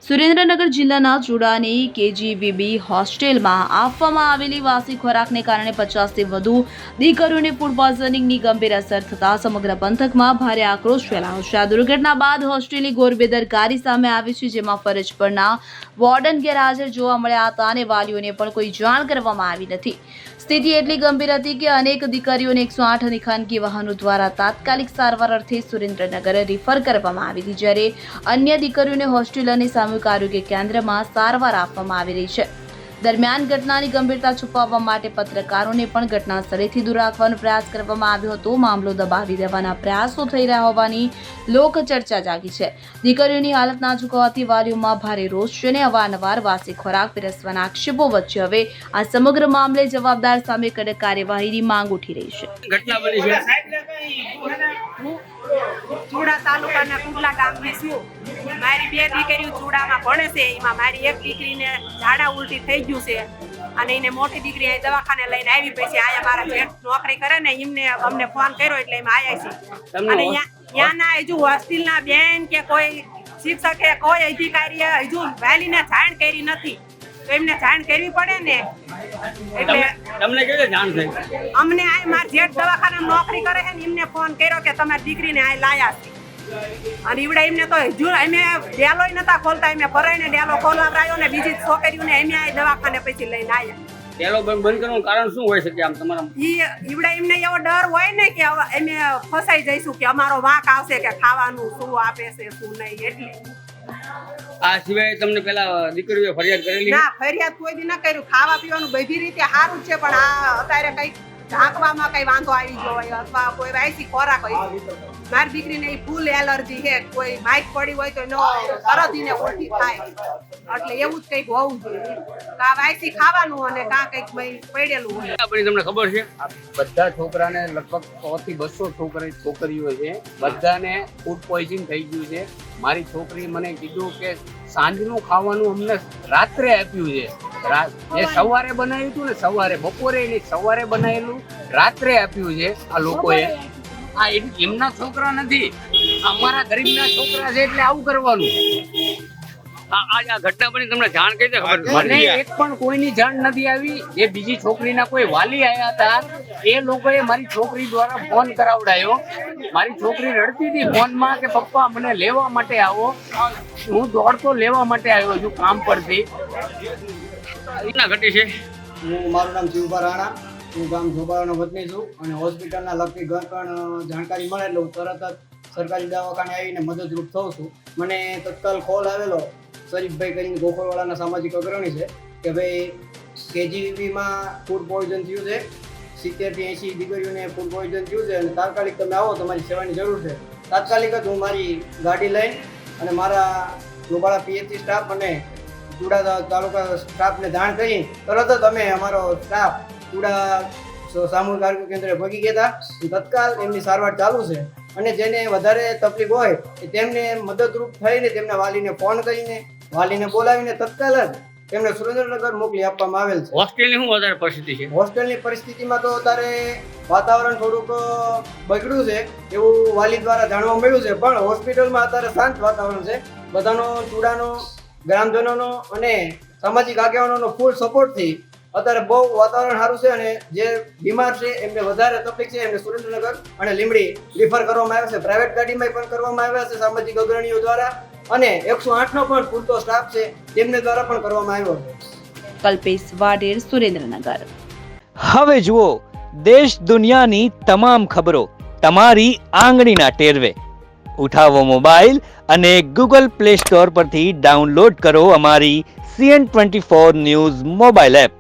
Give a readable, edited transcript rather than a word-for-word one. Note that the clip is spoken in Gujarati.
સુરેન્દ્રનગર જિલ્લાના ચુડાની કેજીવીબી હોસ્ટેલમાં આપવામાં આવેલી વાસી ખોરાકને કારણે 50થી વધુ દીકરીઓને ફૂડ પોઈઝનિંગની ગંભીર અસર થતાં સમગ્ર પંથકમાં ભારે આક્રોશ ફેલાયો છે। આ દુર્ઘટના બાદ હોસ્ટેલની ઘોર બેદરકારી સામે આવી છે, જેમાં ફરજ પરના વોર્ડન ગેરહાજર જોવા મળ્યા હતા અને વાલીઓને પણ કોઈ જાણ કરવામાં આવી નથી। સ્થિતિ એટલી ગંભીર હતી કે અનેક દીકરીઓને 108 અને ખાનગી વાહનો દ્વારા તાત્કાલિક સારવાર અર્થે સુરેન્દ્રનગર રિફર કરવામાં આવી હતી, જ્યારે અન્ય દીકરીઓને હોસ્ટેલ અને સામૂહિક આરોગ્ય કેન્દ્રમાં સારવાર આપવામાં આવી રહી છે। દરમિયાન ઘટનાની ગંભીરતા છુપાવવા માટે પત્રકારોને પણ ઘટના સ્થળેથી દૂર રાખવાનો પ્રયાસ કરવામાં આવ્યો હતો। મામલો દબાવી દેવાના પ્રયાસો થઈ રહ્યા હોવાની લોક ચર્ચા જાગી છે। દીકરીઓની હાલત નાજુક હોવાથી વાલીઓમાં ભારે રોષ છે અને અવારનવાર વાસી ખોરાક પીરસવાના આક્ષેપો વચ્ચે હવે આ સમગ્ર મામલે જવાબદાર સામે કડક કાર્યવાહીની માંગ ઉઠી રહી છે। ઘટના બની છે ચુડા તાલુકાના કુંડલા ગામની છું। મારી બે દીકરીઓ ચુડામાં ભણે છે, એમાં મારી એક દીકરીને ઝાડા ઉલટી થઈ ગયું છે અને એને મોટી દીકરી અહીં દવાખાને લઈને આવી પછી આયા મારા જેઠ નોકરી કરે ને એમને અમને ફોન કર્યો એટલે એમાં આવ્યા છે અને ત્યાંના હજુ હોસ્ટેલના બેન કે કોઈ શિક્ષકે કોઈ અધિકારીએ હજુ વાલીને જાણ કરી નથી, તો એમને જાણ કરવી પડે ને। એટલે તમને કેવી જાણ થઈ? અમને આ મારા જેઠ દવાખાને નોકરી કરે છે ને એમને ફોન કર્યો કે તમારી દીકરીને આ લાયા છે અને ઈવડે એમને તો હજુ અમે ડેલોય નતા ખોલતા, એમને ભરાઈને ડેલો ખોલાવરાયો ને બીજી છોકરીઓને એમને આ દવાખાને પછી લઈને આવ્યા। ડેલો બંધ કરવાનું કારણ શું હોય શકે? આમ તમારા ઈવડે એમને એવો ડર હોય ને કે અમે ફસાઈ જઈશું કે અમારો વાંક આવશે કે ખાવાનું શું આપે છે શું નહીં, એટલે આ સિવાય તમને પેલા દીકરીઓએ ફરિયાદ કરેલી? ના, ફરિયાદ કોઈ દી ના કર્યું। ખાવા પીવાનું બધી રીતે સારું છે, પણ આ અત્યારે કઈ ઢાંકવામાં કઈ વાંધો આવી ગયો હોય અથવા કોઈ વાયસી ખોરાક હોય। મારી દીકરીને ફૂલ એલર્જી છે, કોઈ માઇક પડી હોય તો એનો તરત એને ઉલટી થાય, એટલે એવું જ કંઈક હોવું જોઈએ। કા વાયસી ખાવાનું અને કા કંઈક પડેલું હોય। તમને ખબર છે બધા છોકરાને લગભગ 100 થી 200 છોકરીઓ છે, બધાને ફૂડ પોઈઝનિંગ થઈ ગયું છે। મારી છોકરી મને કીધું કે સાંજનું ખાવાનું અમને રાત્રે આપ્યું છે, એ સવારે બનાવ્યું હતું ને સવારે, બપોરે નહીં સવારે બનાવેલું રાત્રે આપ્યું છે આ લોકોએ। આ એમના છોકરા નથી, અમારા ગરીબના છોકરા છે, એટલે આવું કરવાનું। આ ઘટના બની તમને જાણ કઈ રીતે ખબર? મને એક પણ કોઈની જાણ નથી આવી। જે બીજી છોકરીના કોઈ વાલી આવ્યા હતા એ લોકોએ મારી છોકરી દ્વારા ફોન કરાવડાયો। મારી છોકરી રડતી હતી ફોનમાં કે પપ્પા મને લેવા માટે આવો। હું દોડતો લેવા માટે આવ્યો છું કામ પરથી। ઘટના ઘટી છે। મારું નામ જીવભા રાણા, હું ગામ ઝોબારાનો વતની છું અને હોસ્પિટલના લગતી ઘર પણ જાણકારી મળે એટલે હું તરત જ સરકારી દવાખાને આવીને મદદરૂપ થઉં છું। મને તત્કાલ કોલ આવેલો શરીફભાઈ કરીને ગોખોળવાળાના સામાજિક અગ્રણી છે કે ભાઈ કેજીવીમાં ફૂડ પોઈઝન થયું છે, 70 થી 80 દીકરીઓને ફૂડ પોઈઝન થયું છે અને તાત્કાલિક તમે આવો, તમારી સેવાની જરૂર છે। તાત્કાલિક જ હું મારી ગાડી લઈને અને મારા ગોબાળા પીએચસી સ્ટાફ અને ચુડા તાલુકા સ્ટાફને જાણ કરી તરત જ અમે અમારો સ્ટાફ ચુડા સામૂહિક આરોગ્ય કેન્દ્રે પહોંચી ગયા હતા। તત્કાલ એમની સારવાર ચાલુ છે અને જેને વધારે તકલીફ હોય તેમને મદદરૂપ થઈને તેમના વાલીને ફોન કરીને વાલીને બોલાવીને તત્કાલ જ તેમને સુરેન્દ્રનગર મોકલી આપવામાં આવેલ છે। હોસ્ટેલની શું વધારે પરિસ્થિતિ છે? હોસ્ટેલની પરિસ્થિતિમાં તો અત્યારે વાતાવરણ થોડુંક બગડ્યું છે એવું વાલી દ્વારા જાણવા મળ્યું છે, પણ હોસ્પિટલમાં અત્યારે શાંત વાતાવરણ છે। બધાનો ચુડાનો ગ્રામજનોનો અને સામાજિક આગેવાનોનો ફૂલ સપોર્ટથી અત્યારે બહુ વાતાવરણ સારું છે અને જે બીમાર છે એમને વધારે તકલીફ છે એમને સુરેન્દ્રનગર અને લીંબડી રિફર કરવામાં આવે છે। પ્રાઇવેટ ગાડીમાં પણ કરવામાં આવ્યા છે સામાજિક અગ્રણીઓ દ્વારા અને 108નો પણ પૂરતો સ્ટાફ છે તેમને દ્વારા પણ કરવામાં આવ્યો છે। કલ્પેશ વાડેર, સુરેન્દ્રનગર। હવે જુઓ દેશ દુનિયાની તમામ ખબરો તમારી આંગળીના ટેરવે। ઉઠાવો મોબાઈલ અને Google Play Store પરથી ડાઉનલોડ કરો અમારી CN24 ન્યૂઝ મોબાઈલ એપ।